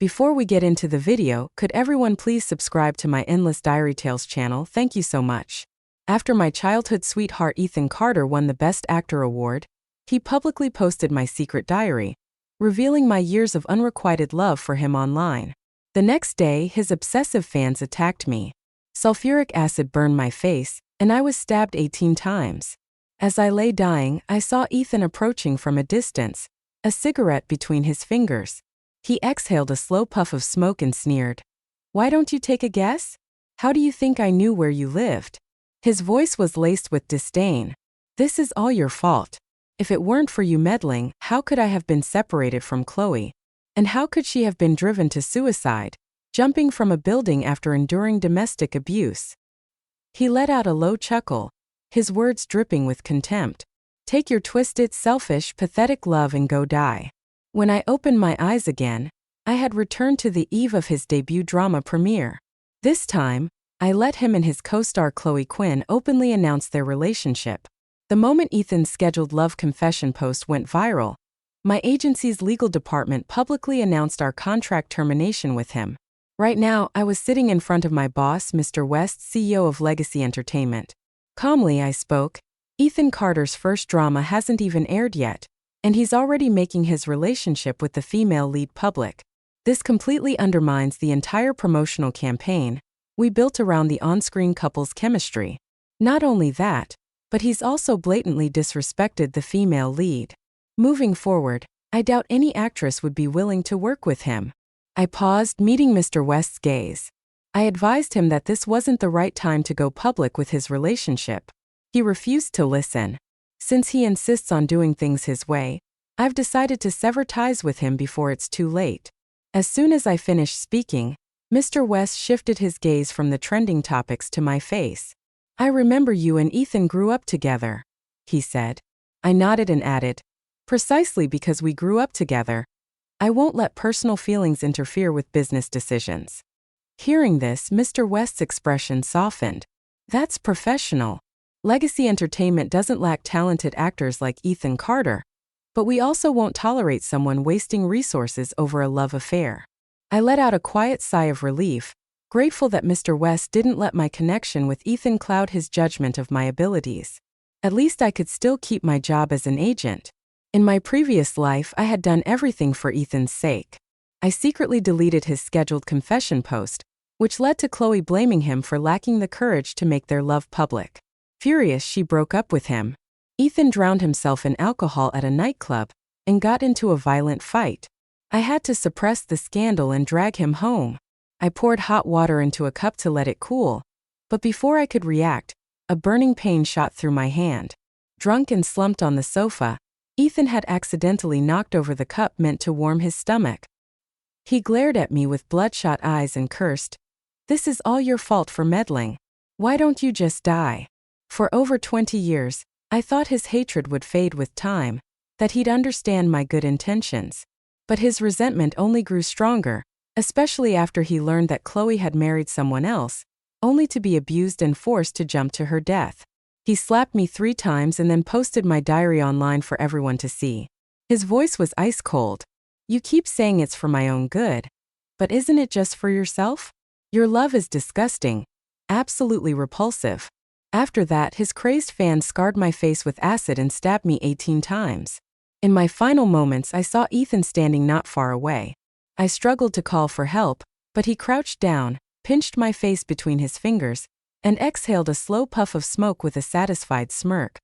Before we get into the video, could everyone please subscribe to my Endless Diary Tales channel? Thank you so much. After my childhood sweetheart Ethan Carter won the Best Actor award, he publicly posted my secret diary, revealing my years of unrequited love for him online. The next day, his obsessive fans attacked me. Sulfuric acid burned my face, and I was stabbed 18 times. As I lay dying, I saw Ethan approaching from a distance, a cigarette between his fingers. He exhaled a slow puff of smoke and sneered. "Why don't you take a guess? How do you think I knew where you lived?" His voice was laced with disdain. "This is all your fault. If it weren't for you meddling, how could I have been separated from Chloe? And how could she have been driven to suicide, jumping from a building after enduring domestic abuse?" He let out a low chuckle, his words dripping with contempt. "Take your twisted, selfish, pathetic love and go die." When I opened my eyes again, I had returned to the eve of his debut drama premiere. This time, I let him and his co-star Chloe Quinn openly announce their relationship. The moment Ethan's scheduled love confession post went viral, my agency's legal department publicly announced our contract termination with him. Right now, I was sitting in front of my boss, Mr. West, CEO of Legacy Entertainment. Calmly, I spoke. "Ethan Carter's first drama hasn't even aired yet, and he's already making his relationship with the female lead public. This completely undermines the entire promotional campaign we built around the on-screen couple's chemistry. Not only that, but he's also blatantly disrespected the female lead. Moving forward, I doubt any actress would be willing to work with him." I paused, meeting Mr. West's gaze. I advised him that this wasn't the right time to go public with his relationship. He refused to listen. Since he insists on doing things his way, I've decided to sever ties with him before it's too late. As soon as I finished speaking, Mr. West shifted his gaze from the trending topics to my face. "I remember you and Ethan grew up together," he said. I nodded and added, "Precisely because we grew up together, I won't let personal feelings interfere with business decisions." Hearing this, Mr. West's expression softened. "That's professional. Legacy Entertainment doesn't lack talented actors like Ethan Carter, but we also won't tolerate someone wasting resources over a love affair." I let out a quiet sigh of relief, grateful that Mr. West didn't let my connection with Ethan cloud his judgment of my abilities. At least I could still keep my job as an agent. In my previous life, I had done everything for Ethan's sake. I secretly deleted his scheduled confession post, which led to Chloe blaming him for lacking the courage to make their love public. Furious, she broke up with him. Ethan drowned himself in alcohol at a nightclub and got into a violent fight. I had to suppress the scandal and drag him home. I poured hot water into a cup to let it cool, but before I could react, a burning pain shot through my hand. Drunk and slumped on the sofa, Ethan had accidentally knocked over the cup meant to warm his stomach. He glared at me with bloodshot eyes and cursed, "This is all your fault for meddling. Why don't you just die?" For over 20 years, I thought his hatred would fade with time, that he'd understand my good intentions. But his resentment only grew stronger, especially after he learned that Chloe had married someone else, only to be abused and forced to jump to her death. He slapped me 3 times and then posted my diary online for everyone to see. His voice was ice cold. "You keep saying it's for my own good, but isn't it just for yourself? Your love is disgusting, absolutely repulsive." After that, his crazed fans scarred my face with acid and stabbed me 18 times. In my final moments, I saw Ethan standing not far away. I struggled to call for help, but he crouched down, pinched my face between his fingers, and exhaled a slow puff of smoke with a satisfied smirk.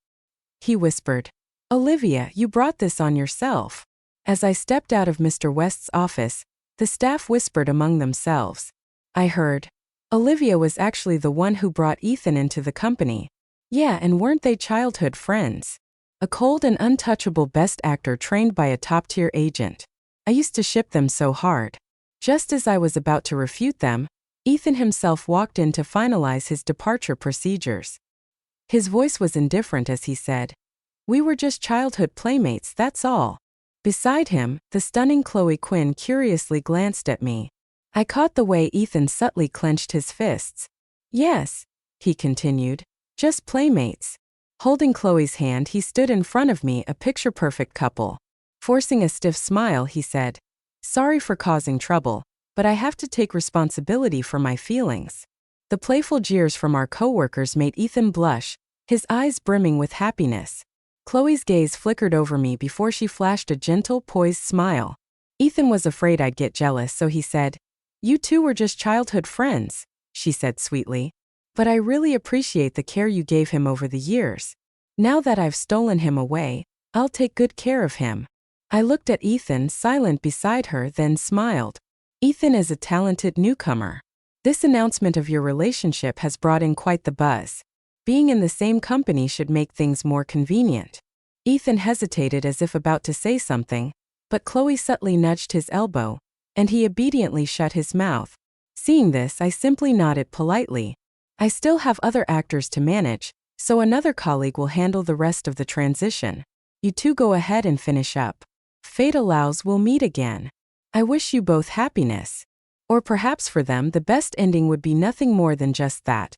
He whispered, "Olivia, you brought this on yourself." As I stepped out of Mr. West's office, the staff whispered among themselves. I heard, "Olivia was actually the one who brought Ethan into the company." Yeah, and weren't they childhood friends? A cold and untouchable best actor trained by a top-tier agent. I used to ship them so hard. Just as I was about to refute them, Ethan himself walked in to finalize his departure procedures. His voice was indifferent as he said, "We were just childhood playmates, that's all." Beside him, the stunning Chloe Quinn curiously glanced at me. I caught the way Ethan subtly clenched his fists. "Yes," he continued, "just playmates." Holding Chloe's hand, he stood in front of me, a picture-perfect couple. Forcing a stiff smile, he said, Sorry for causing trouble, but I have to take responsibility for my feelings. The playful jeers from our coworkers made Ethan blush, his eyes brimming with happiness. Chloe's gaze flickered over me before she flashed a gentle, poised smile. Ethan was afraid I'd get jealous, so he said, "You two were just childhood friends," she said sweetly. "But I really appreciate the care you gave him over the years. Now that I've stolen him away, I'll take good care of him." I looked at Ethan, silent beside her, then smiled. Ethan is a talented newcomer. This announcement of your relationship has brought in quite the buzz. Being in the same company should make things more convenient. Ethan hesitated as if about to say something, but Chloe subtly nudged his elbow, and he obediently shut his mouth. Seeing this, I simply nodded politely. I still have other actors to manage, so another colleague will handle the rest of the transition. You two go ahead and finish up. Fate allows, we'll meet again. I wish you both happiness. Or perhaps for them the best ending would be nothing more than just that.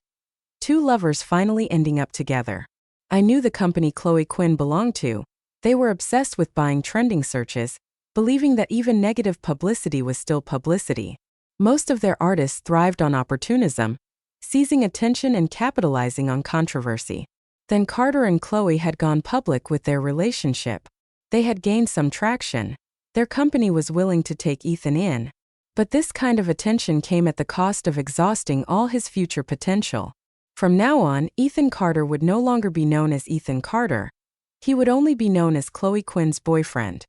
Two lovers finally ending up together. I knew the company Chloe Quinn belonged to. They were obsessed with buying trending searches, believing that even negative publicity was still publicity. Most of their artists thrived on opportunism, seizing attention and capitalizing on controversy. Then Carter and Chloe had gone public with their relationship. They had gained some traction. Their company was willing to take Ethan in. But this kind of attention came at the cost of exhausting all his future potential. From now on, Ethan Carter would no longer be known as Ethan Carter. He would only be known as Chloe Quinn's boyfriend.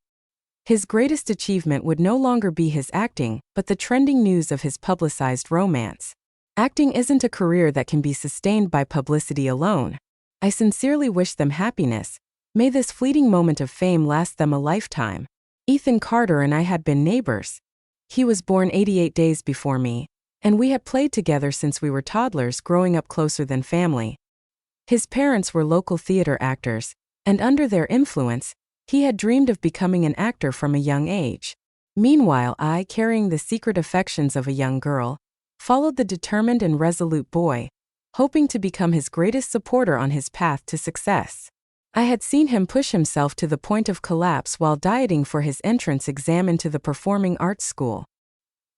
His greatest achievement would no longer be his acting, but the trending news of his publicized romance. Acting isn't a career that can be sustained by publicity alone. I sincerely wish them happiness. May this fleeting moment of fame last them a lifetime. Ethan Carter and I had been neighbors. He was born 88 days before me, and we had played together since we were toddlers, growing up closer than family. His parents were local theater actors, and under their influence, he had dreamed of becoming an actor from a young age. Meanwhile, I, carrying the secret affections of a young girl, followed the determined and resolute boy, hoping to become his greatest supporter on his path to success. I had seen him push himself to the point of collapse while dieting for his entrance exam into the performing arts school.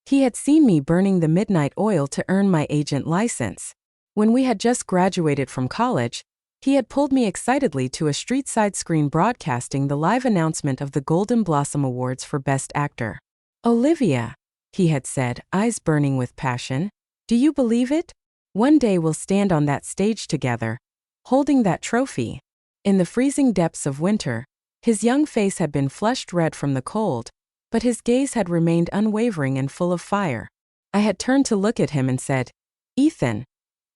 He had seen me burning the midnight oil to earn my agent license. When we had just graduated from college, he had pulled me excitedly to a street-side screen broadcasting the live announcement of the Golden Blossom Awards for Best Actor. "Olivia," he had said, eyes burning with passion, "do you believe it? One day we'll stand on that stage together, holding that trophy." In the freezing depths of winter, his young face had been flushed red from the cold, but his gaze had remained unwavering and full of fire. I had turned to look at him and said, "Ethan,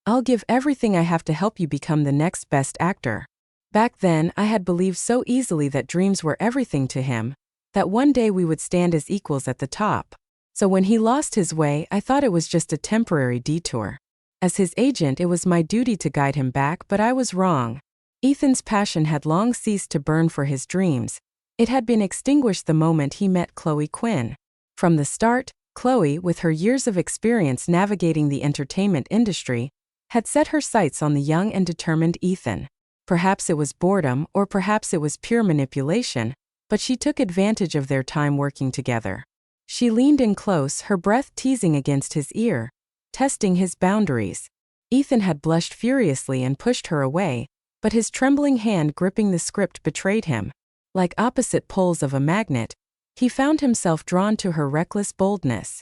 I'll give everything I have to help you become the next best actor." Back then, I had believed so easily that dreams were everything to him, that one day we would stand as equals at the top. So when he lost his way, I thought it was just a temporary detour. As his agent, it was my duty to guide him back, but I was wrong. Ethan's passion had long ceased to burn for his dreams. It had been extinguished the moment he met Chloe Quinn. From the start, Chloe, with her years of experience navigating the entertainment industry, had set her sights on the young and determined Ethan. Perhaps it was boredom, or perhaps it was pure manipulation, but she took advantage of their time working together. She leaned in close, her breath teasing against his ear, testing his boundaries. Ethan had blushed furiously and pushed her away, but his trembling hand gripping the script betrayed him. Like opposite poles of a magnet, he found himself drawn to her reckless boldness.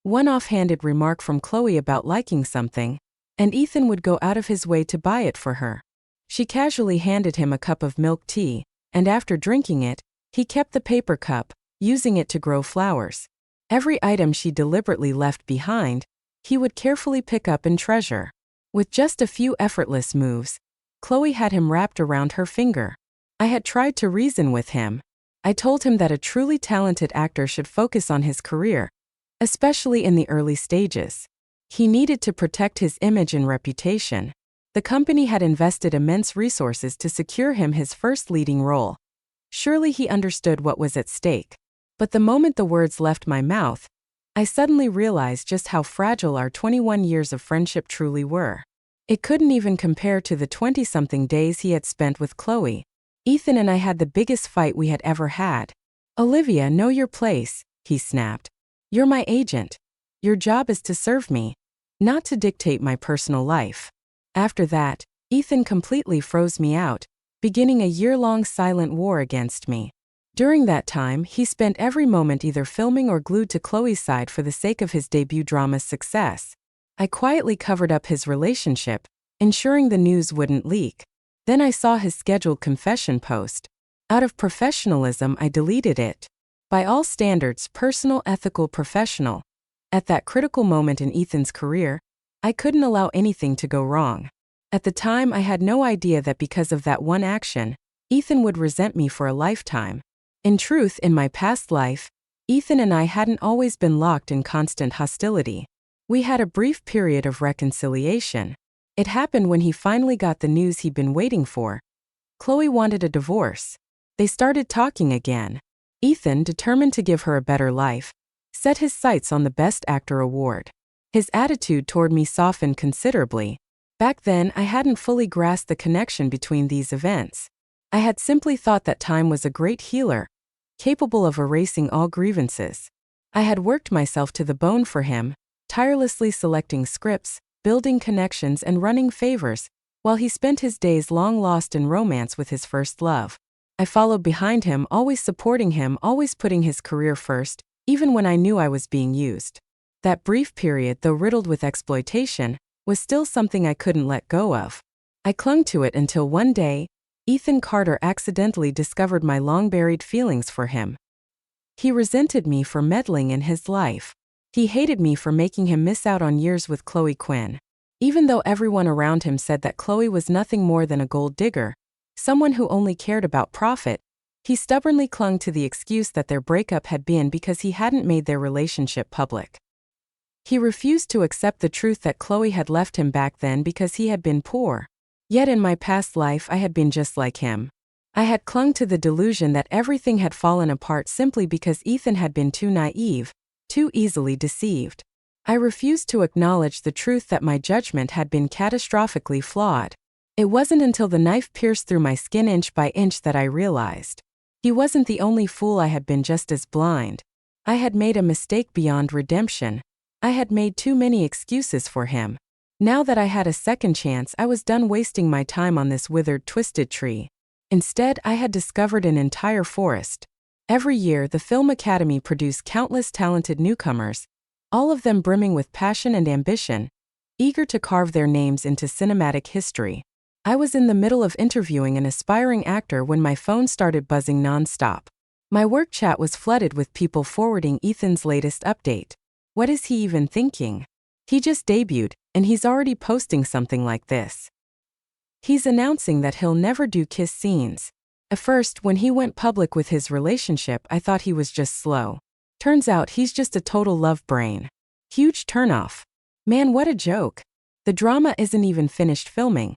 One offhanded remark from Chloe about liking something, and Ethan would go out of his way to buy it for her. She casually handed him a cup of milk tea, and after drinking it, he kept the paper cup, using it to grow flowers. Every item she deliberately left behind, he would carefully pick up and treasure. With just a few effortless moves, Chloe had him wrapped around her finger. I had tried to reason with him. I told him that a truly talented actor should focus on his career, especially in the early stages. He needed to protect his image and reputation. The company had invested immense resources to secure him his first leading role. Surely he understood what was at stake. But the moment the words left my mouth, I suddenly realized just how fragile our 21 years of friendship truly were. It couldn't even compare to the 20-something days he had spent with Chloe. Ethan and I had the biggest fight we had ever had. "Olivia, know your place," he snapped. "You're my agent. Your job is to serve me, not to dictate my personal life." After that, Ethan completely froze me out, beginning a year-long silent war against me. During that time, he spent every moment either filming or glued to Chloe's side for the sake of his debut drama's success. I quietly covered up his relationship, ensuring the news wouldn't leak. Then I saw his scheduled confession post. Out of professionalism, I deleted it. By all standards, personal, ethical, professional. At that critical moment in Ethan's career, I couldn't allow anything to go wrong. At the time, I had no idea that because of that one action, Ethan would resent me for a lifetime. In truth, in my past life, Ethan and I hadn't always been locked in constant hostility. We had a brief period of reconciliation. It happened when he finally got the news he'd been waiting for. Chloe wanted a divorce. They started talking again. Ethan, determined to give her a better life, set his sights on the Best Actor award. His attitude toward me softened considerably. Back then, I hadn't fully grasped the connection between these events. I had simply thought that time was a great healer, capable of erasing all grievances. I had worked myself to the bone for him, tirelessly selecting scripts, building connections, and running favors, while he spent his days long lost in romance with his first love. I followed behind him, always supporting him, always putting his career first, even when I knew I was being used. That brief period, though riddled with exploitation, was still something I couldn't let go of. I clung to it until one day, Ethan Carter accidentally discovered my long-buried feelings for him. He resented me for meddling in his life. He hated me for making him miss out on years with Chloe Quinn. Even though everyone around him said that Chloe was nothing more than a gold digger, someone who only cared about profit, he stubbornly clung to the excuse that their breakup had been because he hadn't made their relationship public. He refused to accept the truth that Chloe had left him back then because he had been poor. Yet in my past life I had been just like him. I had clung to the delusion that everything had fallen apart simply because Ethan had been too naive, too easily deceived. I refused to acknowledge the truth that my judgment had been catastrophically flawed. It wasn't until the knife pierced through my skin inch by inch that I realized. He wasn't the only fool. I had been just as blind. I had made a mistake beyond redemption. I had made too many excuses for him. Now that I had a second chance, I was done wasting my time on this withered, twisted tree. Instead, I had discovered an entire forest. Every year, the Film Academy produced countless talented newcomers, all of them brimming with passion and ambition, eager to carve their names into cinematic history. I was in the middle of interviewing an aspiring actor when my phone started buzzing nonstop. My work chat was flooded with people forwarding Ethan's latest update. What is he even thinking? He just debuted, and he's already posting something like this. He's announcing that he'll never do kiss scenes. At first, when he went public with his relationship, I thought he was just slow. Turns out he's just a total love brain. Huge turnoff. Man, what a joke. The drama isn't even finished filming,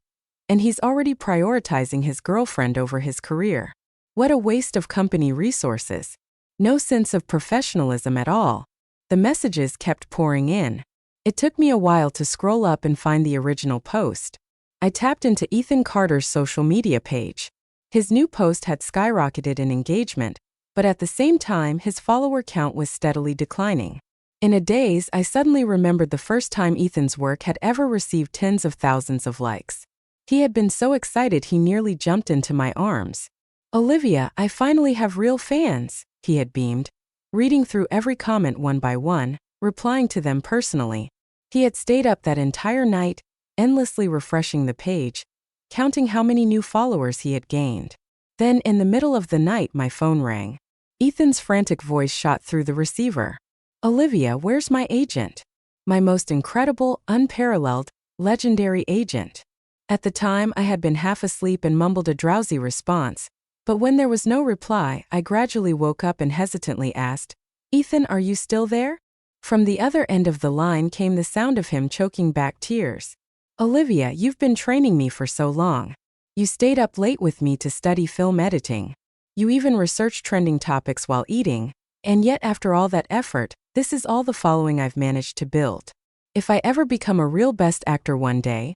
and he's already prioritizing his girlfriend over his career. What a waste of company resources. No sense of professionalism at all. The messages kept pouring in. It took me a while to scroll up and find the original post. I tapped into Ethan Carter's social media page. His new post had skyrocketed in engagement, but at the same time his follower count was steadily declining. In a daze, I suddenly remembered the first time Ethan's work had ever received tens of thousands of likes. He had been so excited he nearly jumped into my arms. "Olivia, I finally have real fans," he had beamed, reading through every comment one by one, replying to them personally. He had stayed up that entire night, endlessly refreshing the page, counting how many new followers he had gained. Then, in the middle of the night, my phone rang. Ethan's frantic voice shot through the receiver. "Olivia, where's my agent? My most incredible, unparalleled, legendary agent." At the time, I had been half asleep and mumbled a drowsy response, but when there was no reply, I gradually woke up and hesitantly asked, "Ethan, are you still there?" From the other end of the line came the sound of him choking back tears. "Olivia, you've been training me for so long. You stayed up late with me to study film editing. You even researched trending topics while eating, and yet after all that effort, this is all the following I've managed to build. If I ever become a real Best Actor one day,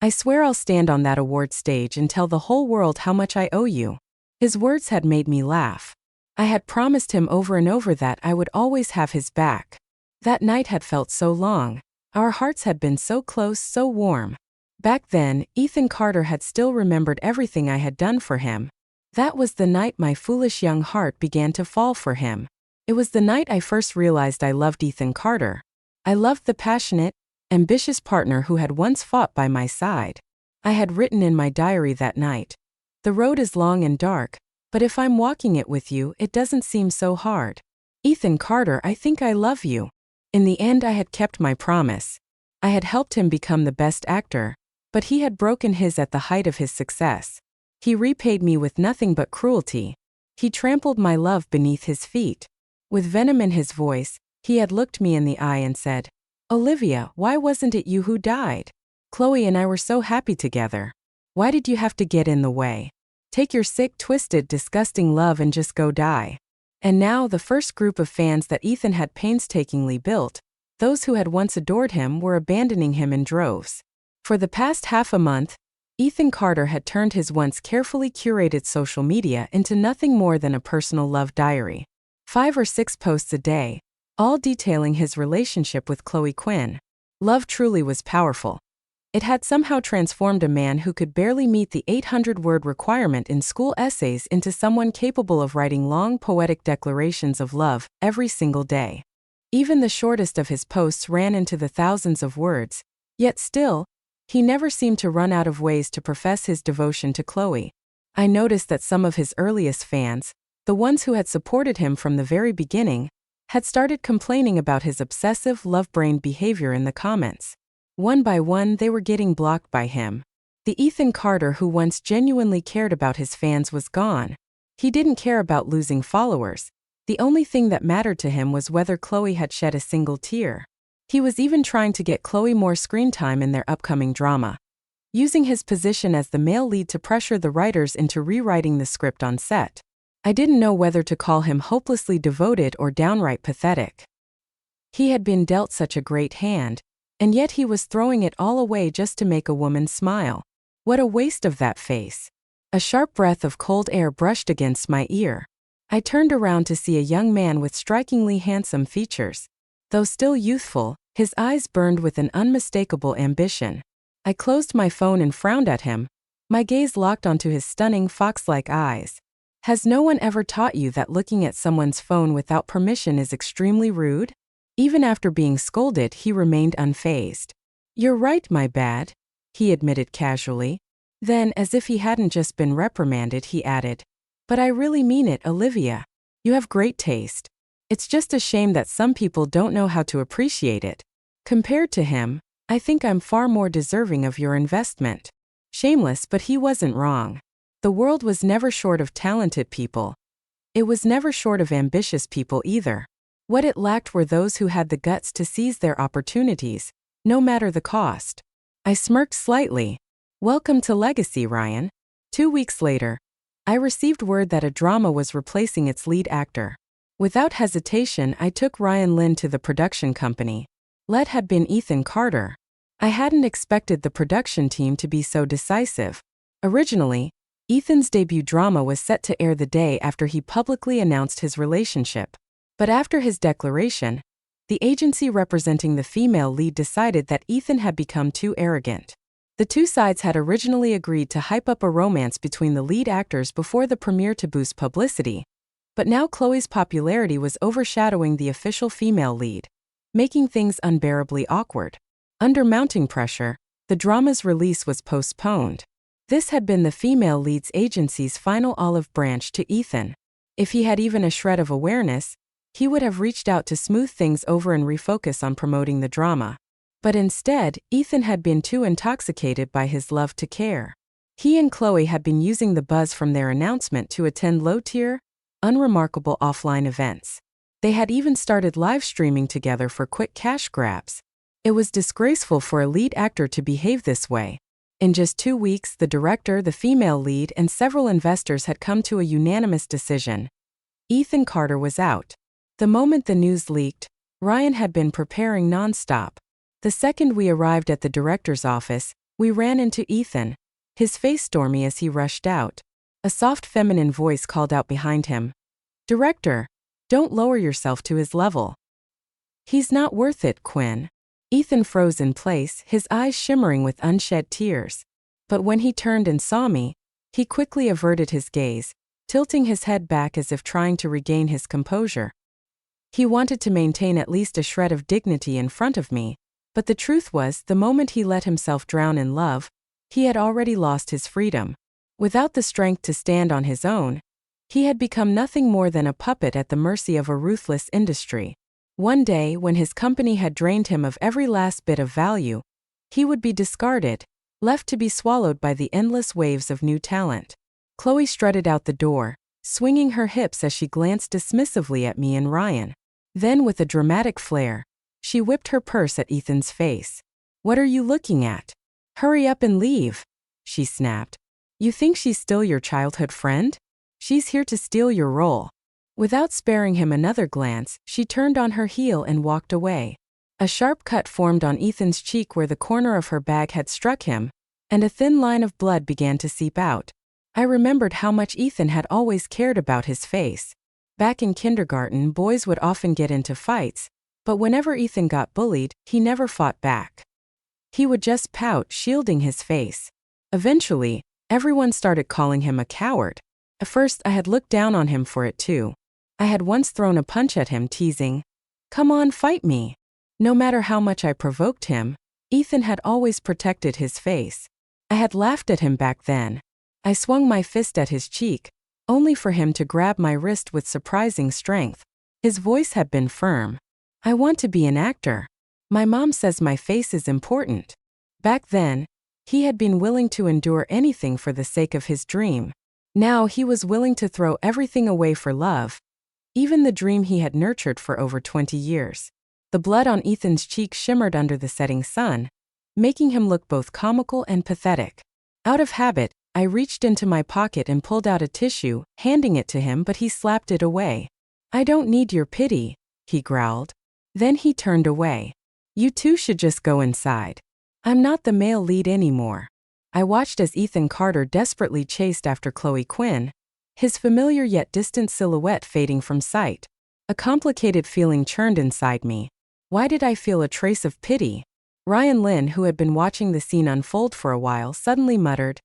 I swear I'll stand on that award stage and tell the whole world how much I owe you." His words had made me laugh. I had promised him over and over that I would always have his back. That night had felt so long. Our hearts had been so close, so warm. Back then, Ethan Carter had still remembered everything I had done for him. That was the night my foolish young heart began to fall for him. It was the night I first realized I loved Ethan Carter. I loved the passionate, ambitious partner who had once fought by my side. I had written in my diary that night, "The road is long and dark, but if I'm walking it with you, it doesn't seem so hard. Ethan Carter, I think I love you." In the end, I had kept my promise. I had helped him become the best actor, but he had broken his at the height of his success. He repaid me with nothing but cruelty. He trampled my love beneath his feet. With venom in his voice, he had looked me in the eye and said, "Olivia, why wasn't it you who died? Chloe and I were so happy together. Why did you have to get in the way? Take your sick, twisted, disgusting love and just go die." And now the first group of fans that Ethan had painstakingly built, those who had once adored him, were abandoning him in droves. For the past half a month, Ethan Carter had turned his once carefully curated social media into nothing more than a personal love diary. 5 or 6 posts a day, all detailing his relationship with Chloe Quinn. Love truly was powerful. It had somehow transformed a man who could barely meet the 800-word requirement in school essays into someone capable of writing long poetic declarations of love every single day. Even the shortest of his posts ran into the thousands of words, yet still, he never seemed to run out of ways to profess his devotion to Chloe. I noticed that some of his earliest fans, the ones who had supported him from the very beginning, had started complaining about his obsessive, love-brained behavior in the comments. One by one, they were getting blocked by him. The Ethan Carter who once genuinely cared about his fans was gone. He didn't care about losing followers. The only thing that mattered to him was whether Chloe had shed a single tear. He was even trying to get Chloe more screen time in their upcoming drama, using his position as the male lead to pressure the writers into rewriting the script on set. I didn't know whether to call him hopelessly devoted or downright pathetic. He had been dealt such a great hand, and yet he was throwing it all away just to make a woman smile. What a waste of that face. A sharp breath of cold air brushed against my ear. I turned around to see a young man with strikingly handsome features. Though still youthful, his eyes burned with an unmistakable ambition. I closed my phone and frowned at him, my gaze locked onto his stunning fox-like eyes. Has no one ever taught you that looking at someone's phone without permission is extremely rude? Even after being scolded, he remained unfazed. "You're right, my bad," he admitted casually. Then, as if he hadn't just been reprimanded, he added, "But I really mean it, Olivia. You have great taste. It's just a shame that some people don't know how to appreciate it. Compared to him, I think I'm far more deserving of your investment." Shameless, but he wasn't wrong. The world was never short of talented people. It was never short of ambitious people either. What it lacked were those who had the guts to seize their opportunities, no matter the cost. I smirked slightly. Welcome to Legacy, Ryan. 2 weeks later, I received word that a drama was replacing its lead actor. Without hesitation, I took Ryan Lynn to the production company. Lead had been Ethan Carter. I hadn't expected the production team to be so decisive. Originally, Ethan's debut drama was set to air the day after he publicly announced his relationship. But after his declaration, the agency representing the female lead decided that Ethan had become too arrogant. The two sides had originally agreed to hype up a romance between the lead actors before the premiere to boost publicity, but now Chloe's popularity was overshadowing the official female lead, making things unbearably awkward. Under mounting pressure, the drama's release was postponed. This had been the female lead's agency's final olive branch to Ethan. If he had even a shred of awareness, he would have reached out to smooth things over and refocus on promoting the drama. But instead, Ethan had been too intoxicated by his love to care. He and Chloe had been using the buzz from their announcement to attend low-tier, unremarkable offline events. They had even started live streaming together for quick cash grabs. It was disgraceful for a lead actor to behave this way. In just 2 weeks, the director, the female lead, and several investors had come to a unanimous decision. Ethan Carter was out. The moment the news leaked, Ryan had been preparing nonstop. The second we arrived at the director's office, we ran into Ethan, his face stormy as he rushed out. A soft feminine voice called out behind him, Director, don't lower yourself to his level. He's not worth it, Quinn. Ethan froze in place, his eyes shimmering with unshed tears. But when he turned and saw me, he quickly averted his gaze, tilting his head back as if trying to regain his composure. He wanted to maintain at least a shred of dignity in front of me, but the truth was, the moment he let himself drown in love, he had already lost his freedom. Without the strength to stand on his own, he had become nothing more than a puppet at the mercy of a ruthless industry. One day, when his company had drained him of every last bit of value, he would be discarded, left to be swallowed by the endless waves of new talent. Chloe strutted out the door, swinging her hips as she glanced dismissively at me and Ryan. Then, with a dramatic flair, she whipped her purse at Ethan's face. "What are you looking at? Hurry up and leave," she snapped. "You think she's still your childhood friend? She's here to steal your role." Without sparing him another glance, she turned on her heel and walked away. A sharp cut formed on Ethan's cheek where the corner of her bag had struck him, and a thin line of blood began to seep out. I remembered how much Ethan had always cared about his face. Back in kindergarten, boys would often get into fights, but whenever Ethan got bullied, he never fought back. He would just pout, shielding his face. Eventually, everyone started calling him a coward. At first, I had looked down on him for it too. I had once thrown a punch at him, teasing, "Come on, fight me." No matter how much I provoked him, Ethan had always protected his face. I had laughed at him back then. I swung my fist at his cheek, only for him to grab my wrist with surprising strength. His voice had been firm. "I want to be an actor. My mom says my face is important." Back then, he had been willing to endure anything for the sake of his dream. Now he was willing to throw everything away for love, even the dream he had nurtured for over 20 years. The blood on Ethan's cheek shimmered under the setting sun, making him look both comical and pathetic. Out of habit, I reached into my pocket and pulled out a tissue, handing it to him, but he slapped it away. "I don't need your pity," he growled. Then he turned away. "You two should just go inside. I'm not the male lead anymore." I watched as Ethan Carter desperately chased after Chloe Quinn, his familiar yet distant silhouette fading from sight. A complicated feeling churned inside me. Why did I feel a trace of pity? Ryan Lynn, who had been watching the scene unfold for a while, suddenly muttered,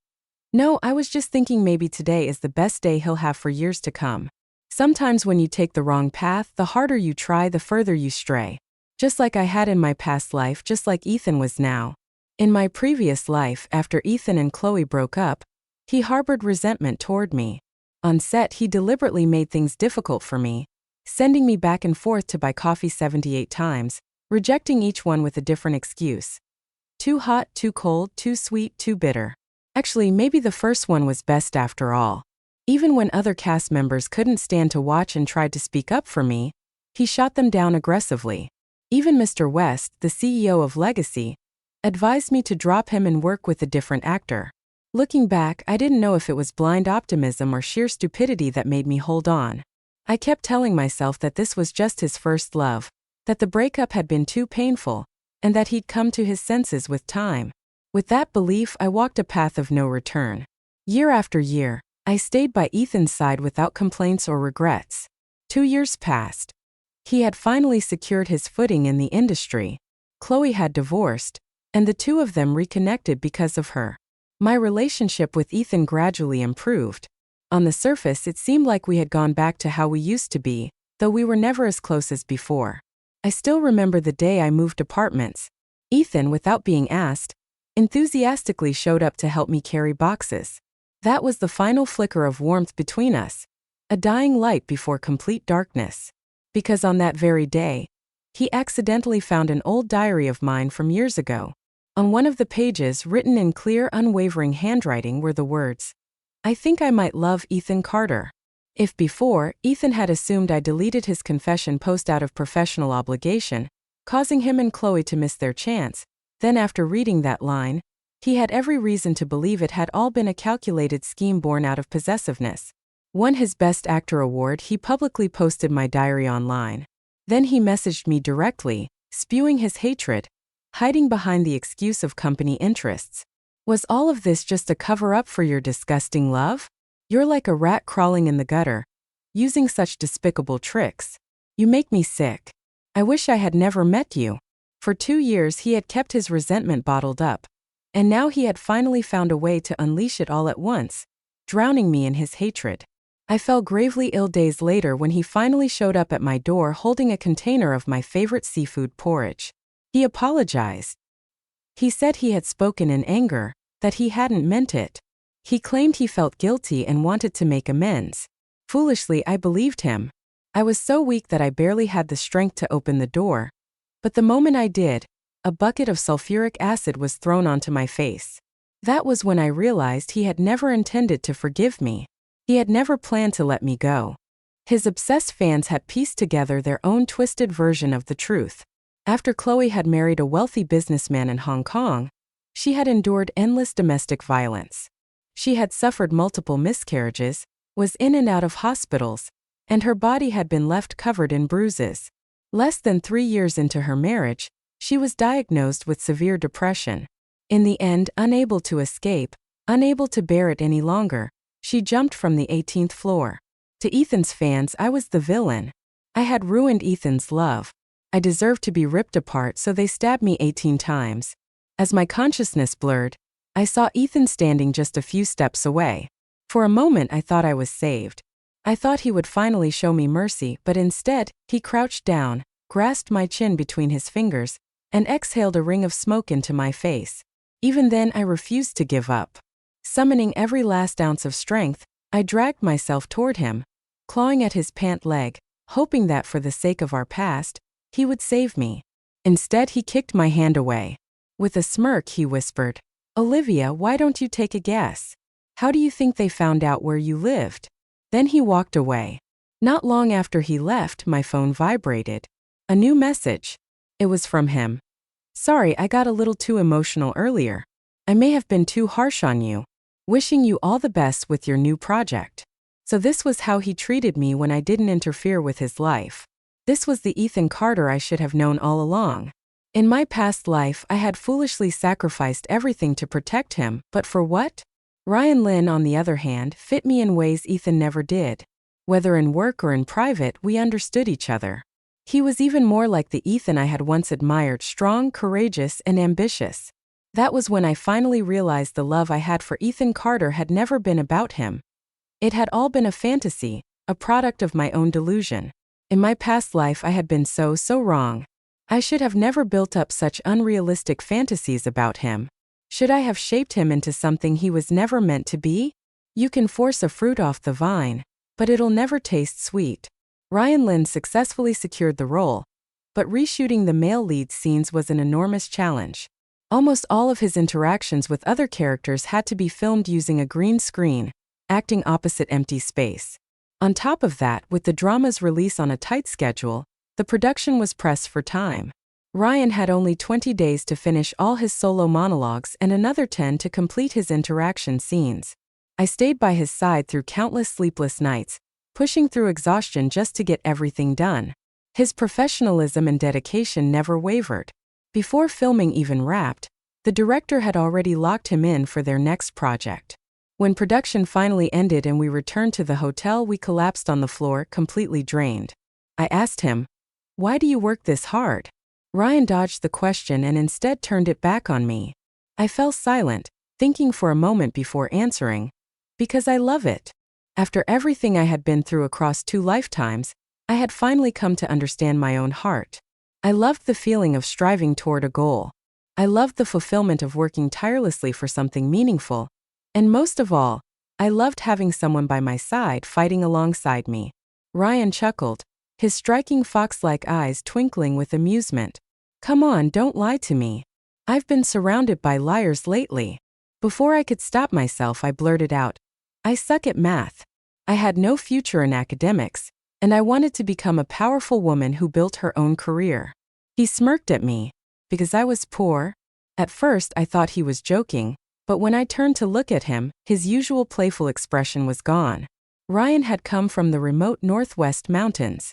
"No, I was just thinking maybe today is the best day he'll have for years to come. Sometimes when you take the wrong path, the harder you try, the further you stray. Just like I had in my past life, just like Ethan was now. In my previous life, after Ethan and Chloe broke up, he harbored resentment toward me. On set, he deliberately made things difficult for me, sending me back and forth to buy coffee 78 times, rejecting each one with a different excuse. Too hot, too cold, too sweet, too bitter. Actually, maybe the first one was best after all. Even when other cast members couldn't stand to watch and tried to speak up for me, he shot them down aggressively. Even Mr. West, the CEO of Legacy, advised me to drop him and work with a different actor. Looking back, I didn't know if it was blind optimism or sheer stupidity that made me hold on. I kept telling myself that this was just his first love, that the breakup had been too painful, and that he'd come to his senses with time. With that belief, I walked a path of no return. Year after year, I stayed by Ethan's side without complaints or regrets. 2 years passed. He had finally secured his footing in the industry. Chloe had divorced, and the two of them reconnected because of her. My relationship with Ethan gradually improved. On the surface, it seemed like we had gone back to how we used to be, though we were never as close as before. I still remember the day I moved apartments. Ethan, without being asked, enthusiastically showed up to help me carry boxes. That was the final flicker of warmth between us, a dying light before complete darkness. Because on that very day, he accidentally found an old diary of mine from years ago. On one of the pages, written in clear, unwavering handwriting, were the words, "I think I might love Ethan Carter." If before, Ethan had assumed I deleted his confession post out of professional obligation, causing him and Chloe to miss their chance, then after reading that line, he had every reason to believe it had all been a calculated scheme born out of possessiveness. Won his Best Actor award, he publicly posted my diary online. Then he messaged me directly, spewing his hatred, hiding behind the excuse of company interests. "Was all of this just a cover-up for your disgusting love? You're like a rat crawling in the gutter. using such despicable tricks. You make me sick. I wish I had never met you. For 2 years he had kept his resentment bottled up, and now he had finally found a way to unleash it all at once, drowning me in his hatred. I fell gravely ill days later when he finally showed up at my door holding a container of my favorite seafood porridge. He apologized. He said he had spoken in anger, that he hadn't meant it. He claimed he felt guilty and wanted to make amends. Foolishly, I believed him. I was so weak that I barely had the strength to open the door. But the moment I did, a bucket of sulfuric acid was thrown onto my face. That was when I realized he had never intended to forgive me. He had never planned to let me go. His obsessed fans had pieced together their own twisted version of the truth. After Chloe had married a wealthy businessman in Hong Kong, she had endured endless domestic violence. She had suffered multiple miscarriages, was in and out of hospitals, and her body had been left covered in bruises. Less than 3 years into her marriage, she was diagnosed with severe depression. In the end, unable to escape, unable to bear it any longer, she jumped from the 18th floor. To Ethan's fans, I was the villain. I had ruined Ethan's love. I deserved to be ripped apart, so they stabbed me 18 times. As my consciousness blurred, I saw Ethan standing just a few steps away. For a moment I thought I was saved. I thought he would finally show me mercy, but instead, he crouched down, grasped my chin between his fingers, and exhaled a ring of smoke into my face. Even then I refused to give up. Summoning every last ounce of strength, I dragged myself toward him, clawing at his pant leg, hoping that for the sake of our past, he would save me. Instead, he kicked my hand away. With a smirk, he whispered, "Olivia, why don't you take a guess? How do you think they found out where you lived?" Then he walked away. Not long after he left, my phone vibrated. A new message. It was from him. "Sorry, I got a little too emotional earlier. I may have been too harsh on you. Wishing you all the best with your new project." So this was how he treated me when I didn't interfere with his life. This was the Ethan Carter I should have known all along. In my past life, I had foolishly sacrificed everything to protect him, but for what? Ryan Lynn, on the other hand, fit me in ways Ethan never did. Whether in work or in private, we understood each other. He was even more like the Ethan I had once admired, strong, courageous, and ambitious. That was when I finally realized the love I had for Ethan Carter had never been about him. It had all been a fantasy, a product of my own delusion. In my past life I had been so wrong. I should have never built up such unrealistic fantasies about him. Should I have shaped him into something he was never meant to be? You can force a fruit off the vine, but it'll never taste sweet. Ryan Lynn successfully secured the role, but reshooting the male lead scenes was an enormous challenge. Almost all of his interactions with other characters had to be filmed using a green screen, acting opposite empty space. On top of that, with the drama's release on a tight schedule, the production was pressed for time. Ryan had only 20 days to finish all his solo monologues and another 10 to complete his interaction scenes. I stayed by his side through countless sleepless nights, pushing through exhaustion just to get everything done. His professionalism and dedication never wavered. Before filming even wrapped, the director had already locked him in for their next project. When production finally ended and we returned to the hotel, we collapsed on the floor, completely drained. I asked him, "Why do you work this hard?" Ryan dodged the question and instead turned it back on me. I fell silent, thinking for a moment before answering. "Because I love it." After everything I had been through across 2 lifetimes, I had finally come to understand my own heart. I loved the feeling of striving toward a goal. I loved the fulfillment of working tirelessly for something meaningful. And most of all, I loved having someone by my side fighting alongside me. Ryan chuckled, his striking fox-like eyes twinkling with amusement. "Come on, don't lie to me. I've been surrounded by liars lately." Before I could stop myself, I blurted out, "I suck at math. I had no future in academics, and I wanted to become a powerful woman who built her own career." He smirked at me. Because I was poor? At first I thought he was joking, but when I turned to look at him, his usual playful expression was gone. Ryan had come from the remote Northwest mountains.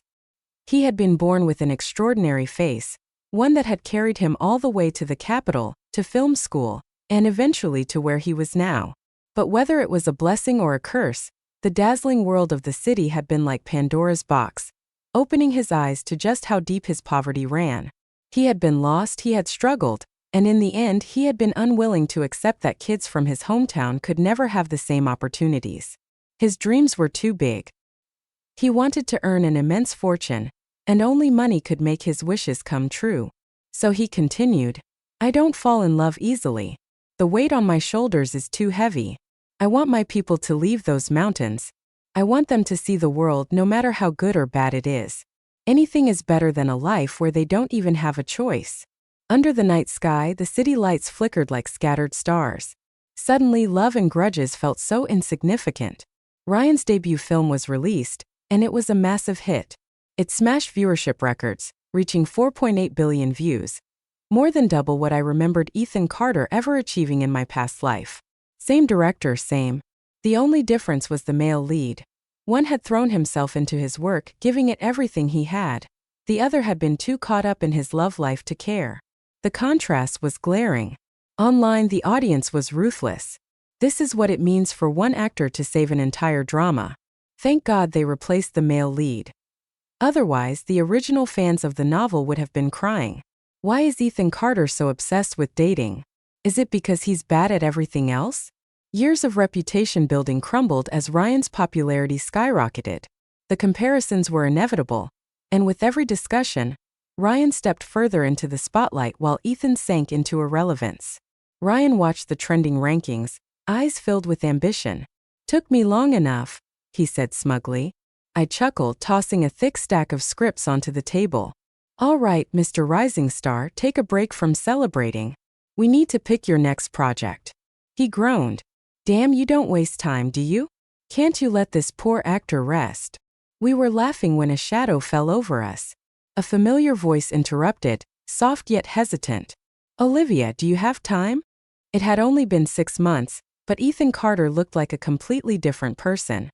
He had been born with an extraordinary face, one that had carried him all the way to the capital, to film school, and eventually to where he was now. But whether it was a blessing or a curse, The dazzling world of the city had been like Pandora's box, opening his eyes to just how deep his poverty ran. He had been lost, he had struggled, and in the end he had been unwilling to accept that kids from his hometown could never have the same opportunities. His dreams were too big. He wanted to earn an immense fortune, and only money could make his wishes come true. So he continued, "I don't fall in love easily. The weight on my shoulders is too heavy. I want my people to leave those mountains. I want them to see the world no matter how good or bad it is. Anything is better than a life where they don't even have a choice." Under the night sky, the city lights flickered like scattered stars. Suddenly, love and grudges felt so insignificant. Ryan's debut film was released, and it was a massive hit. It smashed viewership records, reaching 4.8 billion views. More than double what I remembered Ethan Carter ever achieving in my past life. Same director, same. The only difference was the male lead. One had thrown himself into his work, giving it everything he had. The other had been too caught up in his love life to care. The contrast was glaring. Online, the audience was ruthless. This is what it means for one actor to save an entire drama. Thank God they replaced the male lead. Otherwise, the original fans of the novel would have been crying. Why is Ethan Carter so obsessed with dating? Is it because he's bad at everything else? Years of reputation building crumbled as Ryan's popularity skyrocketed. The comparisons were inevitable, and with every discussion, Ryan stepped further into the spotlight while Ethan sank into irrelevance. Ryan watched the trending rankings, eyes filled with ambition. "Took me long enough," he said smugly. I chuckled, tossing a thick stack of scripts onto the table. "All right, Mr. Rising Star, take a break from celebrating. We need to pick your next project." He groaned. "Damn, you don't waste time, do you? Can't you let this poor actor rest?" We were laughing when a shadow fell over us. A familiar voice interrupted, soft yet hesitant. "Olivia, do you have time?" It had only been 6 months, but Ethan Carter looked like a completely different person.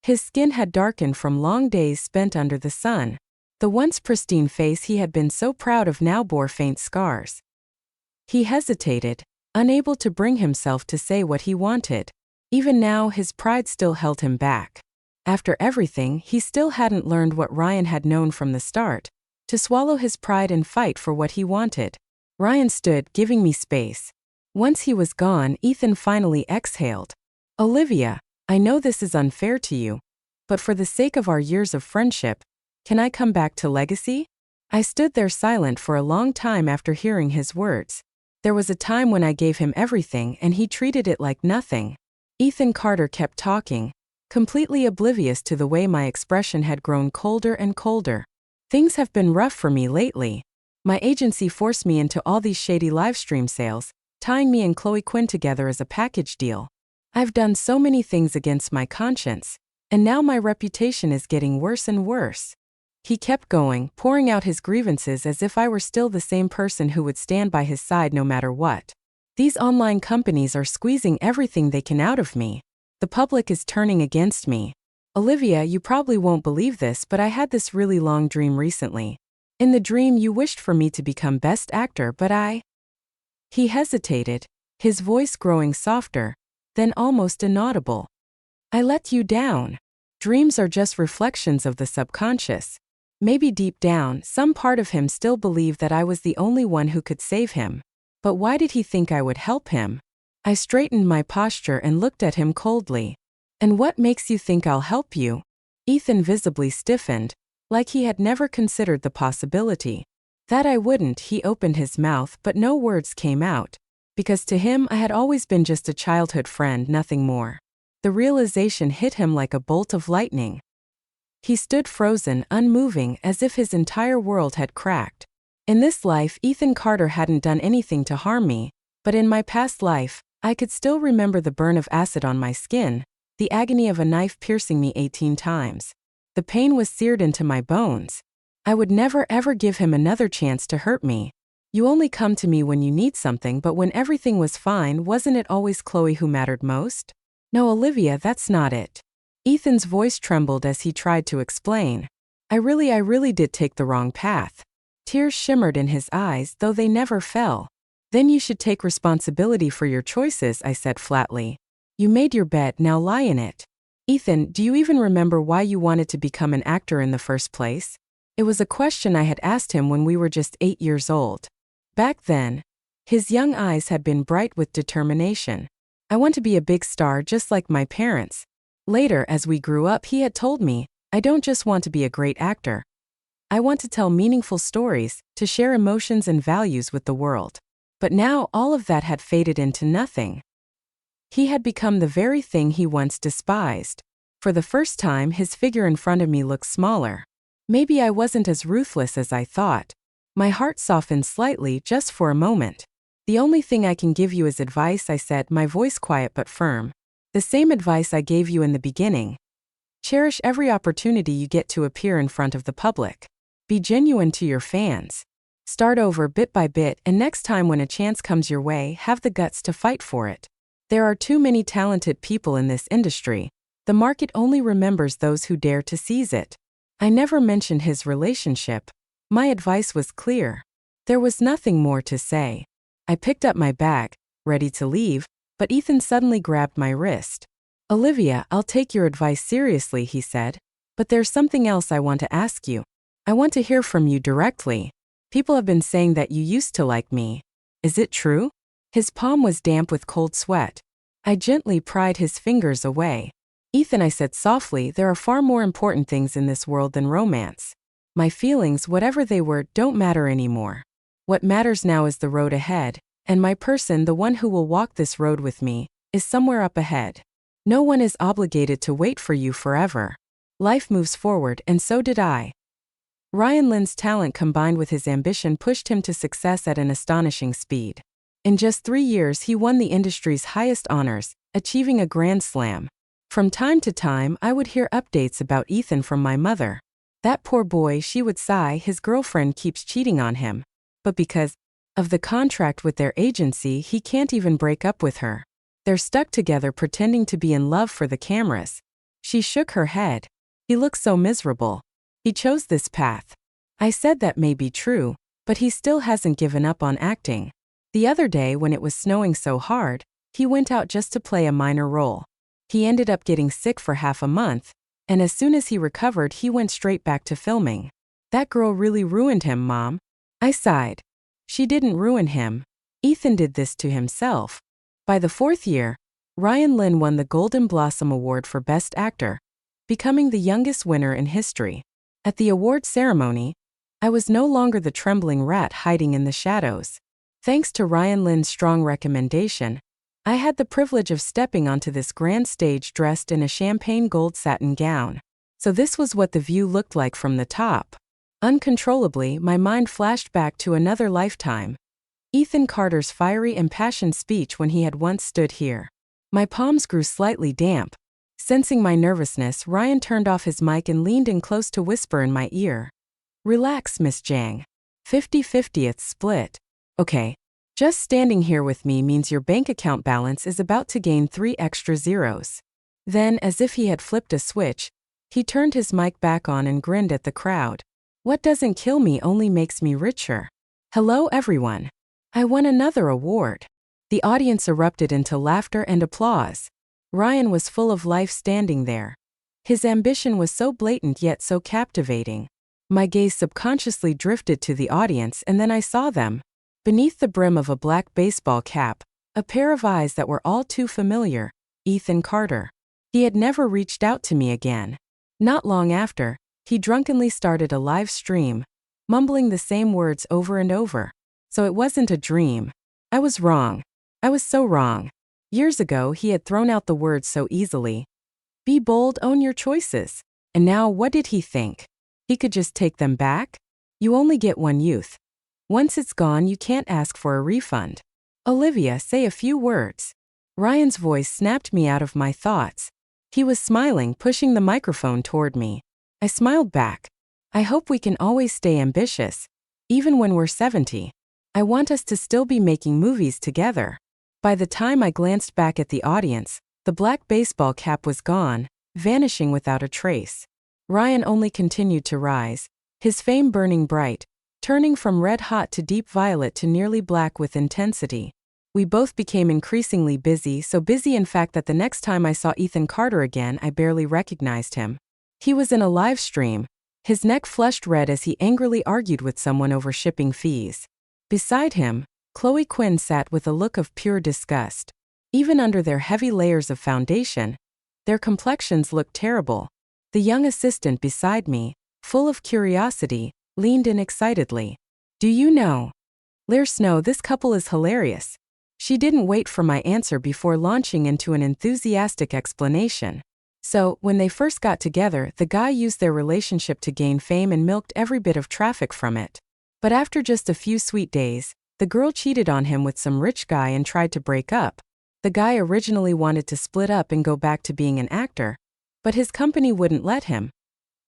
His skin had darkened from long days spent under the sun. The once pristine face he had been so proud of now bore faint scars. He hesitated, unable to bring himself to say what he wanted. Even now, his pride still held him back. After everything, he still hadn't learned what Ryan had known from the start, to swallow his pride and fight for what he wanted. Ryan stood, giving me space. Once he was gone, Ethan finally exhaled. "Olivia, I know this is unfair to you, but for the sake of our years of friendship, can I come back to Legacy?" I stood there silent for a long time after hearing his words. There was a time when I gave him everything and he treated it like nothing. Ethan Carter kept talking, completely oblivious to the way my expression had grown colder and colder. "Things have been rough for me lately. My agency forced me into all these shady livestream sales, tying me and Chloe Quinn together as a package deal. I've done so many things against my conscience, and now my reputation is getting worse and worse." He kept going, pouring out his grievances as if I were still the same person who would stand by his side no matter what. "These online companies are squeezing everything they can out of me. The public is turning against me. Olivia, you probably won't believe this, but I had this really long dream recently. In the dream, you wished for me to become Best Actor, but I..." He hesitated, his voice growing softer, then almost inaudible. "I let you down. Dreams are just reflections of the subconscious. Maybe deep down, some part of him still believed that I was the only one who could save him. But why did he think I would help him?" I straightened my posture and looked at him coldly. "And what makes you think I'll help you?" Ethan visibly stiffened, like he had never considered the possibility. "That I wouldn't," he opened his mouth but no words came out. Because to him I had always been just a childhood friend, nothing more. The realization hit him like a bolt of lightning. He stood frozen, unmoving, as if his entire world had cracked. In this life, Ethan Carter hadn't done anything to harm me, but in my past life, I could still remember the burn of acid on my skin, the agony of a knife piercing me 18 times. The pain was seared into my bones. I would never ever give him another chance to hurt me. "You only come to me when you need something, but when everything was fine, wasn't it always Chloe who mattered most?" "No, Olivia, that's not it." Ethan's voice trembled as he tried to explain. I really did take the wrong path." Tears shimmered in his eyes, though they never fell. "Then you should take responsibility for your choices," I said flatly. "You made your bed, now lie in it." Ethan, do you even remember why you wanted to become an actor in the first place? It was a question I had asked him when we were just 8 years old. Back then, his young eyes had been bright with determination. I want to be a big star just like my parents. Later, as we grew up, he had told me, I don't just want to be a great actor. I want to tell meaningful stories, to share emotions and values with the world. But now all of that had faded into nothing. He had become the very thing he once despised. For the first time, his figure in front of me looked smaller. Maybe I wasn't as ruthless as I thought. My heart softened slightly just for a moment. The only thing I can give you is advice, I said, my voice quiet but firm. The same advice I gave you in the beginning. Cherish every opportunity you get to appear in front of the public. Be genuine to your fans. Start over bit by bit, and next time when a chance comes your way, have the guts to fight for it. There are too many talented people in this industry. The market only remembers those who dare to seize it. I never mentioned his relationship. My advice was clear. There was nothing more to say. I picked up my bag, ready to leave, but Ethan suddenly grabbed my wrist. Olivia, I'll take your advice seriously, he said. But there's something else I want to ask you. I want to hear from you directly. People have been saying that you used to like me. Is it true? His palm was damp with cold sweat. I gently pried his fingers away. Ethan, I said softly, there are far more important things in this world than romance. My feelings, whatever they were, don't matter anymore. What matters now is the road ahead, and my person, the one who will walk this road with me, is somewhere up ahead. No one is obligated to wait for you forever. Life moves forward, and so did I. Ryan Lynn's talent combined with his ambition pushed him to success at an astonishing speed. In just 3 years, he won the industry's highest honors, achieving a Grand Slam. From time to time, I would hear updates about Ethan from my mother. That poor boy, she would sigh, his girlfriend keeps cheating on him. But because of the contract with their agency, he can't even break up with her. They're stuck together pretending to be in love for the cameras. She shook her head. He looks so miserable. He chose this path. I said that may be true, but he still hasn't given up on acting. The other day when it was snowing so hard, he went out just to play a minor role. He ended up getting sick for half a month, and as soon as he recovered, he went straight back to filming. That girl really ruined him, Mom. I sighed. She didn't ruin him. Ethan did this to himself. By the 4th year, Ryan Lynn won the Golden Blossom Award for Best Actor, becoming the youngest winner in history. At the award ceremony, I was no longer the trembling rat hiding in the shadows. Thanks to Ryan Lynn's strong recommendation, I had the privilege of stepping onto this grand stage dressed in a champagne gold satin gown. So this was what the view looked like from the top. Uncontrollably, my mind flashed back to another lifetime. Ethan Carter's fiery, impassioned speech when he had once stood here. My palms grew slightly damp. Sensing my nervousness, Ryan turned off his mic and leaned in close to whisper in my ear. Relax, Miss Jang. 50-50th split. Okay. Just standing here with me means your bank account balance is about to gain 3 extra zeros. Then, as if he had flipped a switch, he turned his mic back on and grinned at the crowd. What doesn't kill me only makes me richer. Hello, everyone. I won another award. The audience erupted into laughter and applause. Ryan was full of life standing there. His ambition was so blatant yet so captivating. My gaze subconsciously drifted to the audience, and then I saw them. Beneath the brim of a black baseball cap, a pair of eyes that were all too familiar, Ethan Carter. He had never reached out to me again. Not long after, he drunkenly started a live stream, mumbling the same words over and over. So it wasn't a dream. I was wrong. I was so wrong. Years ago, he had thrown out the words so easily. Be bold, own your choices. And now, what did he think? He could just take them back? You only get one youth. Once it's gone, you can't ask for a refund. Olivia, say a few words. Ryan's voice snapped me out of my thoughts. He was smiling, pushing the microphone toward me. I smiled back. I hope we can always stay ambitious, even when we're 70. I want us to still be making movies together. By the time I glanced back at the audience, the black baseball cap was gone, vanishing without a trace. Ryan only continued to rise, his fame burning bright, turning from red hot to deep violet to nearly black with intensity. We both became increasingly busy, so busy in fact that the next time I saw Ethan Carter again, I barely recognized him. He was in a live stream, his neck flushed red as he angrily argued with someone over shipping fees. Beside him, Chloe Quinn sat with a look of pure disgust. Even under their heavy layers of foundation, their complexions looked terrible. The young assistant beside me, full of curiosity, leaned in excitedly. "Do you know, Lear Snow, this couple is hilarious." She didn't wait for my answer before launching into an enthusiastic explanation. So, when they first got together, the guy used their relationship to gain fame and milked every bit of traffic from it. But after just a few sweet days, the girl cheated on him with some rich guy and tried to break up. The guy originally wanted to split up and go back to being an actor, but his company wouldn't let him.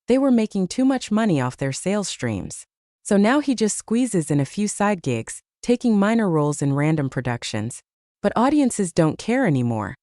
They were making too much money off their sales streams. So now he just squeezes in a few side gigs, taking minor roles in random productions. But audiences don't care anymore.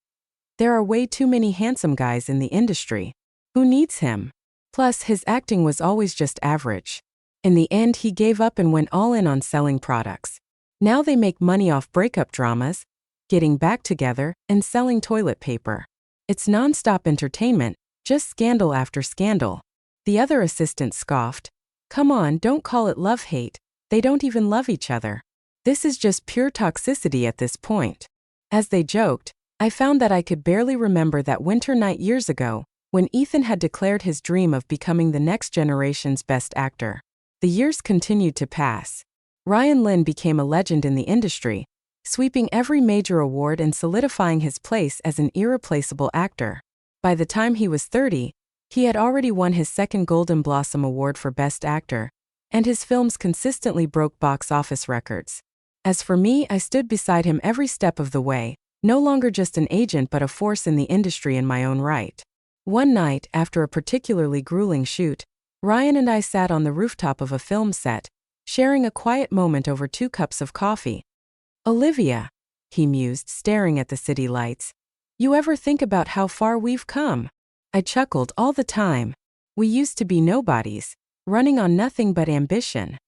There are way too many handsome guys in the industry. Who needs him? Plus, his acting was always just average. In the end, he gave up and went all in on selling products. Now they make money off breakup dramas, getting back together, and selling toilet paper. It's non-stop entertainment, just scandal after scandal. The other assistant scoffed. "Come on, don't call it love-hate. They don't even love each other. This is just pure toxicity at this point." As they joked, I found that I could barely remember that winter night years ago, when Ethan had declared his dream of becoming the next generation's best actor. The years continued to pass. Ryan Lynn became a legend in the industry, sweeping every major award and solidifying his place as an irreplaceable actor. By the time he was 30, he had already won his second Golden Blossom Award for Best Actor, and his films consistently broke box office records. As for me, I stood beside him every step of the way, no longer just an agent but a force in the industry in my own right. One night, after a particularly grueling shoot, Ryan and I sat on the rooftop of a film set, sharing a quiet moment over 2 cups of coffee. "Olivia," he mused, staring at the city lights, "you ever think about how far we've come?" I chuckled. "All the time. We used to be nobodies, running on nothing but ambition."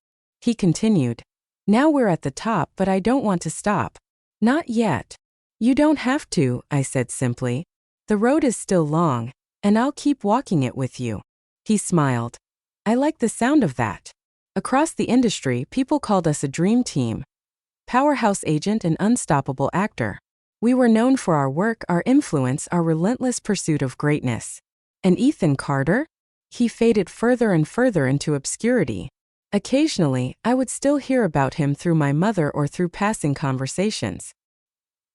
He continued, "Now we're at the top, but I don't want to stop. Not yet." "You don't have to," I said simply. "The road is still long, and I'll keep walking it with you." He smiled. I like the sound of that. Across the industry, people called us a dream team. Powerhouse agent and unstoppable actor. We were known for our work, our influence, our relentless pursuit of greatness. And Ethan Carter? He faded further and further into obscurity. Occasionally, I would still hear about him through my mother or through passing conversations.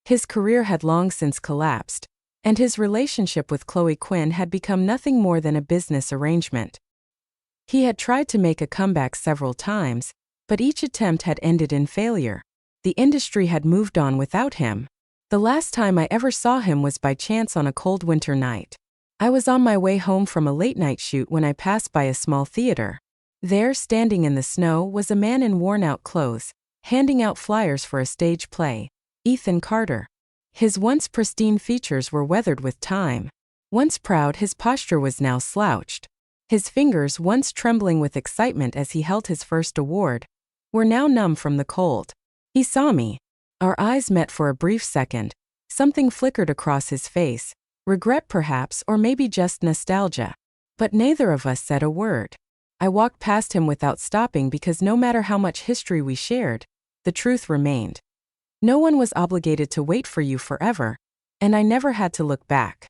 His career had long since collapsed, and his relationship with Chloe Quinn had become nothing more than a business arrangement. He had tried to make a comeback several times, but each attempt had ended in failure. The industry had moved on without him. The last time I ever saw him was by chance on a cold winter night. I was on my way home from a late-night shoot when I passed by a small theater. There, standing in the snow, was a man in worn-out clothes, handing out flyers for a stage play. Ethan Carter. His once pristine features were weathered with time. Once proud, his posture was now slouched. His fingers, once trembling with excitement as he held his first award, were now numb from the cold. He saw me. Our eyes met for a brief second. Something flickered across his face, regret perhaps, or maybe just nostalgia. But neither of us said a word. I walked past him without stopping because no matter how much history we shared, the truth remained. No one was obligated to wait for you forever, and I never had to look back.